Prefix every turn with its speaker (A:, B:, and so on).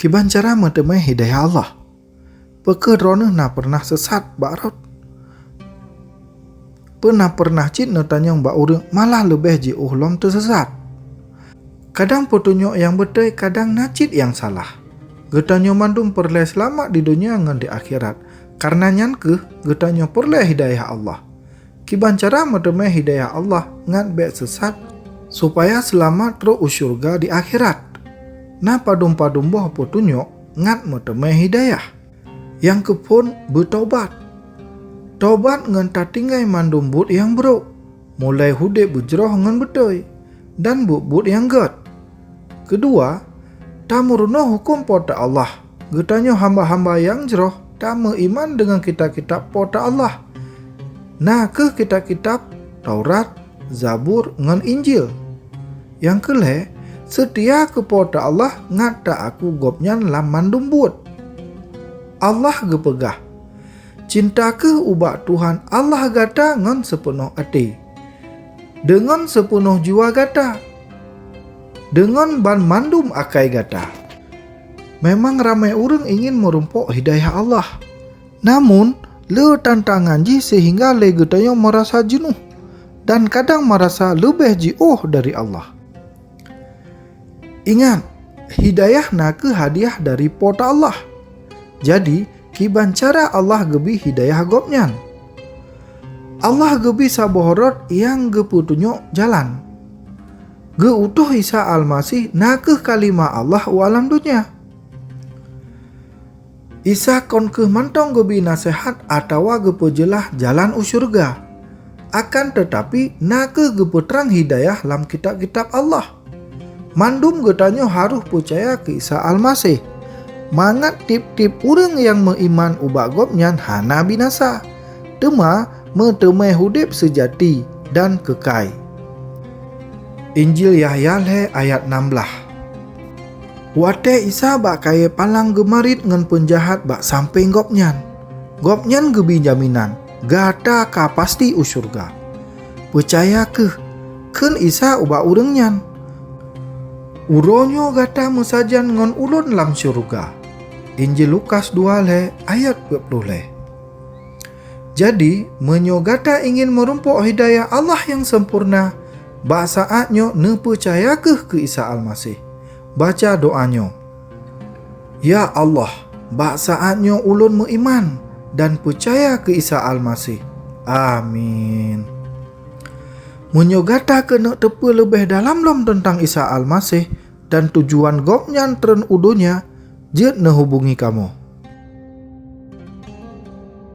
A: Kiban cara metemui hidayah Allah. Pekerona na pernah sesat barat. Pernah cit na tanyang ba urang malah lebih ji uhlom tersesat. Kadang petunjuk yang betul, kadang nacit yang salah. Getanyo mandum perleh selamat di dunia ngan di akhirat. Karena nyan ke getanyo perleh hidayah Allah. Kiban cara metemui hidayah Allah ngan bek sesat supaya selamat terus usyurga di akhirat. Na padum boh petunjuk ngan metemui hidayah. Yang kepun bertobat. Tobat ngan tatinggai mandum but yang buruk. Mulai hudip bujroh ngan betul. Dan but yang get. Kedua, tamurno hukum pota Allah. Getanyo hamba-hamba yang jroh tamu iman dengan kitab-kitab pota Allah. Nah ke kitab-kitab Taurat, Zabur ngan Injil. Yang kele, setia ke pota Allah ngata aku gopnyan lam mandum but. Allah gepegah. Cinta ke ubak Tuhan Allah gata ngan sepenuh hati. Dengan sepenuh jiwa gata. Dengan ban mandum akai gata. Memang ramai orang ingin merumpok hidayah Allah. Namun, le tantangan ji sehingga le getanya merasa jenuh. Dan kadang merasa lebih jauh dari Allah. Ingat, hidayah na ke hadiah dari pota Allah. Jadi, kiban cara Allah gebi hidayah gopnyan. Allah gebi sabohorot yang geputunyo jalan. Ge utuh Isa Al-Masih na ke kalimah Allah walam dunia. Isa kon ke mantong gebi nasihat atawa gepejelah jalan usyurga. Akan tetapi na ke gepeterang hidayah lam kitab-kitab Allah. Mandum getanyo harus percaya ke Isa Al-Masih. Mangat tip-tip orang yang mengiman ubak gopnyan hana binasa. Tema metemui hudip sejati dan kekai. Injil Yahya ayat 16. Wate Isa bak kaya palang gemarit ngan penjahat bak samping gopnyan. Gopnyan gebi jaminan. Gata ka pasti usyurga. Percaya ke? Ken Isa ubak urangnya. Uronyo gata musajan ngon ulun lam syurga. Injil Lukas 2 ayat 20. Jadi, menyogata ingin merumpok hidayah Allah yang sempurna, bak saatnyo ne percaya ke Isa Al-Masih. Baca doanyo. Ya Allah, bak saatnyo ulun mengiman dan percaya ke Isa Al-Masih. Amin. Menyogata kena tepe lebih dalam tentang Isa Al-Masih dan tujuan gopnyan tren udunya, jet ne hubungi kamu.